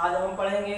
आज हम पढ़ेंगे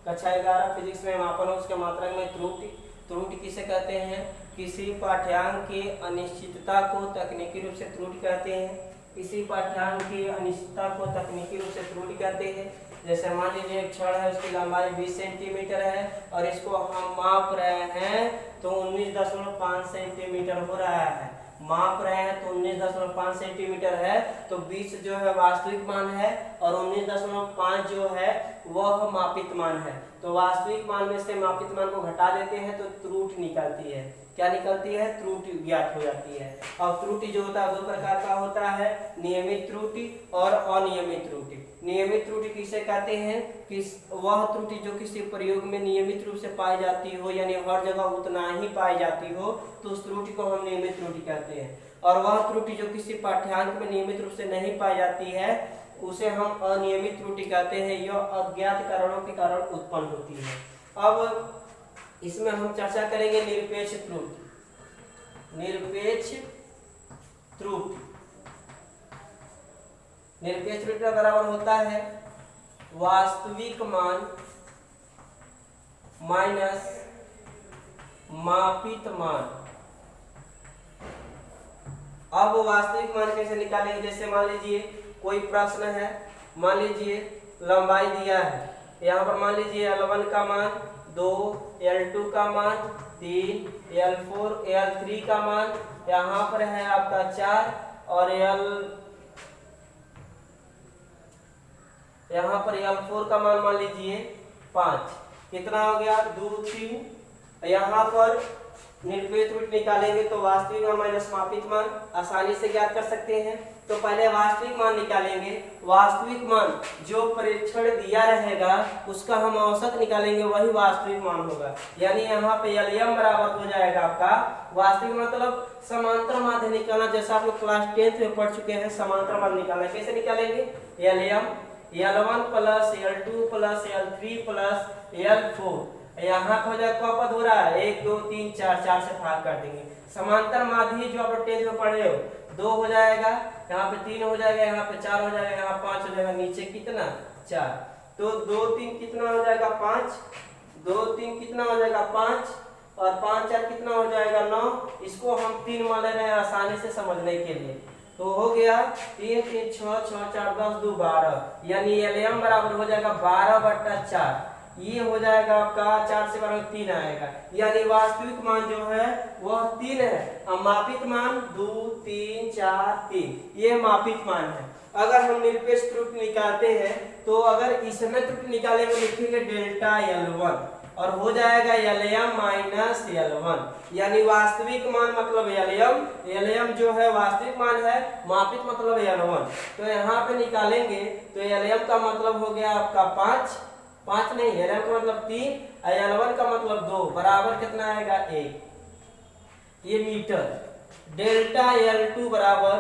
कक्षा 11 फिजिक्स में मापन और उसके मात्रक में त्रुटि। त्रुटि किसे कहते हैं? किसी पाठ्यांक की अनिश्चितता को तकनीकी रूप से त्रुटि कहते हैं। किसी पाठ्यांक की अनिश्चितता को तकनीकी रूप से त्रुटि कहते हैं। जैसे मान लीजिए एक छड़ है, उसकी लंबाई 20 सेंटीमीटर है और इसको हम माप रहे हैं तो 19.5 सेंटीमीटर हो रहा है। माप रहे हैं तो 19.5 सेंटीमीटर है, तो 20 जो है वास्तविक मान है और 19.5 जो है वह मापित मान है। तो वास्तविक मान में से मापित मान को घटा देते हैं तो त्रुटि निकलती है। क्या निकलती है? त्रुटि ज्ञात हो जाती है। अब त्रुटि जो होता है दो प्रकार का होता है, नियमित त्रुटि और अनियमित त्रुटि। नियमित त्रुटि किसे कहते हैं? कि वह त्रुटि जो किसी प्रयोग में नियमित रूप से पाई जाती हो, यानी हर जगह उतना ही पाई जाती हो, तो उस त्रुटि को हम नियमित त्रुटि कहते हैं। और वह त्रुटि जो किसी पाठ्यांक में नियमित रूप से नहीं पाई जाती है उसे हम अनियमित त्रुटि कहते हैं। यह अज्ञात कारणों के कारण उत्पन्न होती है। अब इसमें हम चर्चा करेंगे निरपेक्ष त्रुटि। निरपेक्ष त्रुटि निरपेक्ष त्रुटि का बराबर होता है वास्तविक मान माइनस मापित मान। अब वास्तविक मान कैसे निकालेंगे? जैसे मान लीजिए कोई प्रश्न है, मान लीजिए लंबाई दिया है, यहाँ पर मान लीजिए L1 का मान 2, L2 का मान 3, L4 L3 का मान यहाँ पर है आपका 4 और यहाँ पर L4 का मान मान लीजिए 5। कितना हो गया? 2, 3। यहाँ पर निरपेक्ष त्रुटि निकालेंगे तो वास्तविक मान माइनस मापित मान आसानी से ज्ञात कर सकते हैं। तो पहले वास्तविक मान निकालेंगे। वास्तविक मान जो परीक्षण दिया रहेगा उसका हम औसत निकालेंगे, वही वास्तविक मान होगा। यानी यहाँ पे LM बराबर हो जाएगा आपका वास्तविक मतलब समांतर माध्य निकालना। जैसा आप लोग क्लास 10th में पढ़ चुके हैं, समांतर माध्य निकालना कैसे निकालेंगे? LM L1 plus L2 plus L3 plus L4। यहाँ हो जाएगा कौ पद हो रहा है 1 2 3 4, 4 से भाग कर देंगे। समांतर माध्य जो आप 10th में पढ़े हो 2 हो जाएगा, यहाँ पे 3 हो जाएगा, यहाँ पे 4 हो जाएगा, यहाँ 5 हो जाएगा, नीचे कितना 4। तो 2 3 कितना हो जाएगा 5, 2 3 कितना हो जाएगा 5 और 5 4 कितना हो जाएगा 9। इसको हम 3 मान ले रहे हैं आसानी से समझने के लिए। तो हो गया 3 3 6 6 4 10 2 12, यानी LM बराबर हो जाएगा 12/4। ये हो जाएगा आपका 4 से 12 3 आएगा, यानी वास्तविक मान जो है वह 3 है। अब मापित मान 2 3 4 3 ये मापित मान है। अगर हम निरपेक्ष त्रुटि निकालते हैं तो अगर इसमें त्रुटि निकालेंगे लिखेंगे डेल्टा L1 और हो जाएगा LM माइनस L1, यानी वास्तविक मान मतलब LM जो है वास्तविक मान है, मापित मतलब L1। तो यहाँ पे निकालेंगे तो LM का मतलब हो गया आपका 5 नहीं, LM का मतलब 3 और L1 का मतलब 2 बराबर कितना आएगा 1। ये मीटर। डेल्टा L2 बराबर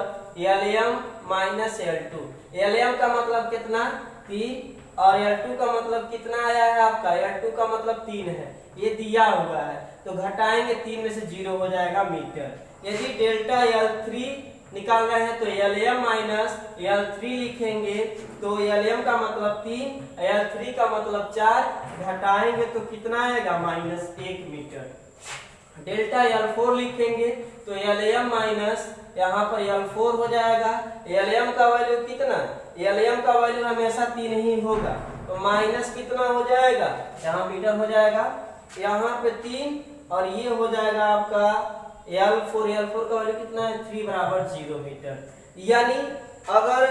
LM माइनस L2। LM का मतलब कितना 3 और L2 का मतलब कितना आया है आपका? L2 का मतलब 3 है, ये दिया हुआ है तो घटाएंगे 3 में से 0 हो जाएगा मीटर। यदि डेल्टा L3 निकाल रहे हैं तो LM माइनस L3 लिखेंगे तो LM का मतलब 3 L3 का मतलब 4, घटाएंगे तो कितना आएगा -1 मीटर। डेल्टा L4 लिखेंगे तो LM माइनस यहाँ पर L4 हो जाएगा। LM का वैल्यू कितना? LM का वैल्यू हमेशा 3 ही होगा, तो माइनस कितना हो जाएगा? यहाँ मीटर हो जाएगा, यहाँ पे 3 और ये हो जाएगा आपका L4 का वैल्यू कितना है? 3 बराबर 0 मीटर। यानी अगर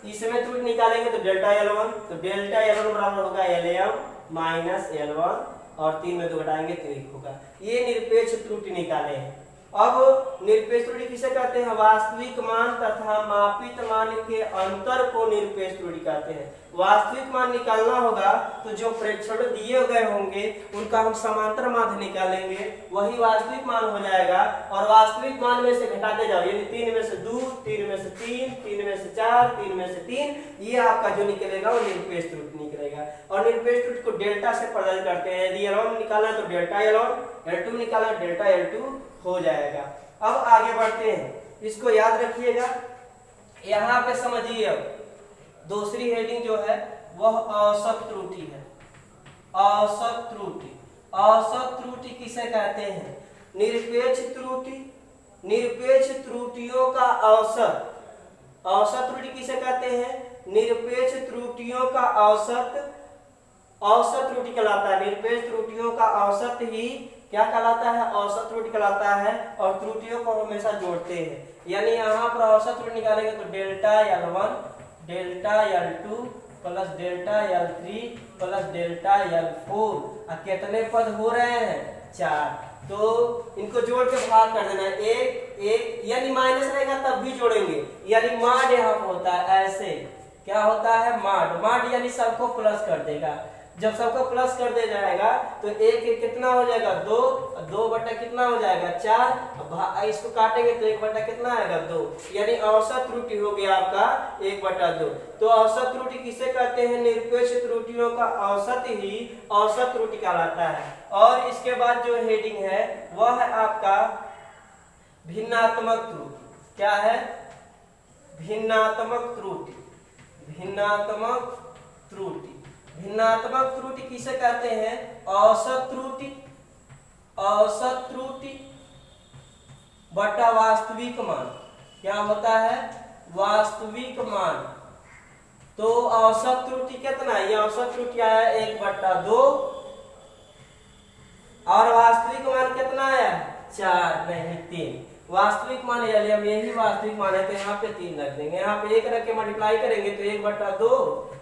इसमें त्रुटि निकालेंगे तो डेल्टा L1, तो डेल्टा L1 बराबर होगा LM माइनस L1 और 3 में 2 घटाएंगे तो 1 होगा। ये निरपेक्ष त्रुटि निकाले हैं। अब निरपेक्ष त्रुटि किसे कहते हैं? वास्तविक मान तथा मापित मान के अंतर को निरपेक्ष त्रुटि कहते हैं। वास्तविक मान निकालना होगा तो जो प्रेक्षण दिए गए होंगे उनका हम समांतर माध्य निकालेंगे, वही वास्तविक मान हो जाएगा। और वास्तविक मान में से घटाते जाओ, यानी 3 में से 2, 3 में से 3, 3 में से 4, 3 में से 3, ये आपका जो निकलेगा वो निरपेक्ष त्रुटि निकलेगा। और निरपेक्ष त्रुटि को डेल्टा से प्रदर्शित करते हैं। यदि L1 निकालना है तो डेल्टा L1, L2 निकालना है डेल्टा L2 हो जाएगा। अब आगे बढ़ते हैं, इसको याद रखिएगा। यहाँ पे समझिए अब दूसरी हेडिंग जो है वह औसत त्रुटि है। औसत त्रुटि, औसत त्रुटि किसे कहते हैं? निरपेक्ष त्रुटि, निरपेक्ष त्रुटियों का औसत। औसत त्रुटि किसे कहते हैं? निरपेक्ष त्रुटियों का औसत, औसत त्रुटि कहलाता है। निरपेक्ष त्रुटियों का औसत ही क्या कहलाता है? औसत त्रुटि कहलाता है। और त्रुटियों को हमेशा जोड़ते हैं, यानी यहाँ पर औसत त्रुटि निकालेंगे तो delta L1 delta L2 plus delta L3 plus delta L4। कितने पद हो रहे हैं? 4। तो इनको जोड़ के भाग कर देना है। एक एक यानी माइनस रहेगा तब भी जोड़ेंगे, यानी माड यहाँ पर होता है। ऐसे क्या होता है? माड। माड यानी सबको प्लस कर देगा। जब सबको प्लस कर दे जाएगा तो एक एक कितना हो जाएगा? 2। 2 बटा कितना हो जाएगा? 4। इसको काटेंगे तो 1 बटा कितना आएगा? 2। यानी औसत त्रुटि हो गया आपका 1 बटा 2। तो औसत त्रुटि किसे कहते हैं? निरपेक्ष त्रुटियों का औसत ही औसत त्रुटि कहलाता है। और इसके बाद जो हेडिंग है वह है आपका भिन्नात्मक त्रुटि। क्या है? भिन्नात्मक त्रुटि। भिन्नात्मक त्रुटि, भिन्नात्मक त्रुटि किसे कहते हैं? औसत त्रुटि, औसत त्रुटि बटा वास्तविक मान। क्या होता है? वास्तविक मान। तो औसत त्रुटि कितना है? ये औसत त्रुटि आया 1 बटा 2 और वास्तविक मान कितना आया? 4 नहीं 3। वास्तविक मान हम यही वास्तविक मान है तो यहाँ पे 3 रख देंगे। यहाँ पे 1 रख के मल्टीप्लाई करेंगे तो 1 बटा 2,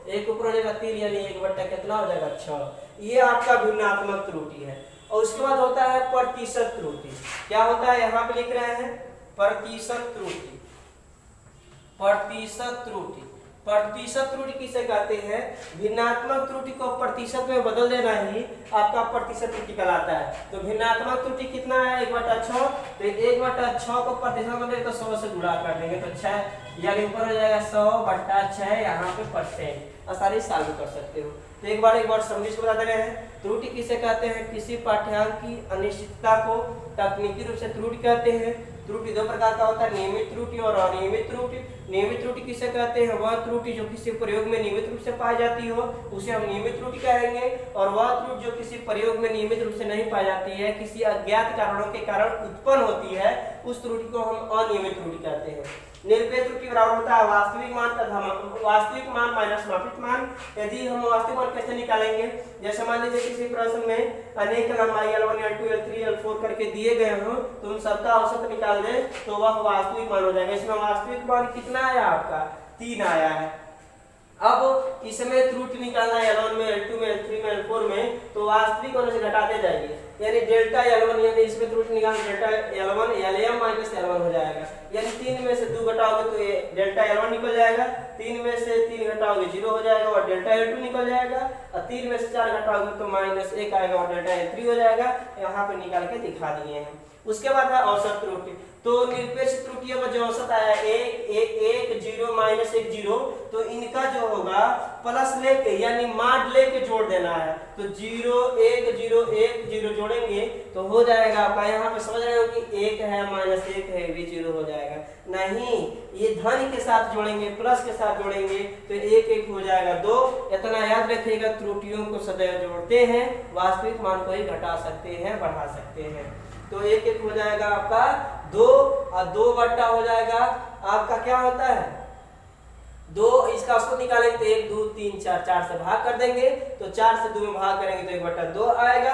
1 ऊपर हो जाएगा 3 यानी 1 बटा कितना हो जाएगा? 6। ये आपका भिन्नात्मक त्रुटि है। और उसके बाद होता है प्रतिशत त्रुटि। क्या होता है? यहाँ पे लिख रहे हैं प्रतिशत त्रुटि। प्रतिशत त्रुटि, प्रतिशत त्रुटि किसे कहते हैं? भिन्नात्मक त्रुटि को प्रतिशत में बदल देना ही आपका प्रतिशत त्रुटि कहलाता है। तो भिन्नात्मक त्रुटि कितना है? 1 बटा 6। तो 1 बटा 6 को प्रतिशत में बदले तो 100 से गुणा कर देंगे तो 6 यानी ऊपर हो जाएगा 100 बटा 6। यहाँ पे परसेंट आसानी से सॉल्व कर सकते हो। तो एक बार समझ को बता दे रहे हैं। त्रुटि किसे कहते हैं? किसी पाठ्यांक की अनिश्चितता को तकनीकी रूप से त्रुटि कहते हैं। त्रुटि 2 प्रकार का होता है, नियमित त्रुटि और अनियमित त्रुटि। नियमित त्रुटि किसे कहते हैं? वह त्रुटि जो किसी प्रयोग में नियमित रूप से पाई जाती हो उसे हम नियमित त्रुटि कहेंगे। और वह त्रुटि जो किसी प्रयोग में नियमित रूप से नहीं पाई जाती है, किसी अज्ञात कारणों के कारण उत्पन्न होती है, उस त्रुटि को हम अनियमित त्रुटि कहते हैं। निरपेक्ष त्रुटि बराबर होता है वास्तविक मान तथा वास्तविक मान माइनस मापित मान। यदि हम वास्तविक मान कैसे निकालेंगे? जैसे मान लीजिए किसी प्रश्न में अनेक लंबाई L1 L2 L3 L4 करके दिए गए हो तो उन सबका औसत निकाल दें तो वह वास्तविक मान हो जाएगा। इसमें वास्तविक मान कितना आया? आपका 3 आया है। अब इसमें त्रुटि निकालना है L1 में L2 में L3 में L4 में, तो वास्तविक होने से घटाते जाएंगे, यानी डेल्टा L1 यानी इसमें त्रुटि निकालना delta L1 LM minus L1 हो जाएगा। यानी 3 में से 2 घटाओगे तो ये डेल्टा L1 निकल जाएगा, 3 में से 3 घटाओगे 0 हो जाएगा और डेल्टा L2 निकल जाएगा, और 3 में से 4 घटाओगे तो -1 आएगा और डेल्टा L3 हो जाएगा। यहाँ पे निकाल के दिखा दिए हैं। उसके बाद है औसत त्रुटि। तो निरपेक्ष त्रुटियों का जो औसत आया 1 0 -1 0, तो इनका जो होगा प्लस लेके यानी माड लेके जोड़ देना है। तो 0 1 0 1 0 जोड़ेंगे तो हो जाएगा आपका, यहाँ पे समझ रहे हो कि 1 है -1 है भी 0 हो जाएगा। नहीं, ये धन के साथ जोड़ेंगे, प्लस के साथ जोड़ेंगे तो 1 1 हो जाएगा 2। इतना याद रखिएगा, त्रुटियों को सदैव जोड़ते हैं, वास्तविक मान को ही घटा सकते हैं, बढ़ा सकते हैं। तो 1 1 हो जाएगा आपका 2 और 2 बट्टा हो जाएगा आपका क्या होता है 2। इसका औसत निकालेंगे तो 1 2 3 4 4 से भाग कर देंगे तो 4 से 2 में भाग करेंगे तो 1 बट्टा 2 आएगा।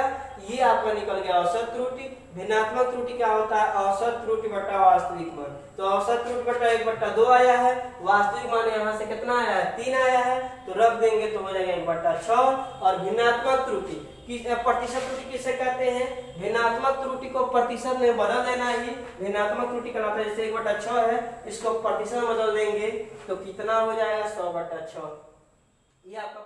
ये आपका निकल गया औसत त्रुटि। भिन्नात्मक त्रुटि क्या होता है? औसत त्रुटि बटा वास्तविक मान। तो औसत त्रुटि बटा 1 बट्टा 2 आया है, वास्तविक मान यहाँ से कितना आया है 3 आया है, तो रख देंगे तो हो जाएगा 1 बट्टा 6। और भिन्नात्मक त्रुटि प्रतिशत त्रुटि किसे कहते हैं? भिन्नात्मक त्रुटि को प्रतिशत में बदल देना ही भिन्नात्मक त्रुटि कहलाता है। जैसे 1 बटा 6 है, इसको प्रतिशत में बदल देंगे तो कितना हो जाएगा 100 बटा 6। ये आपका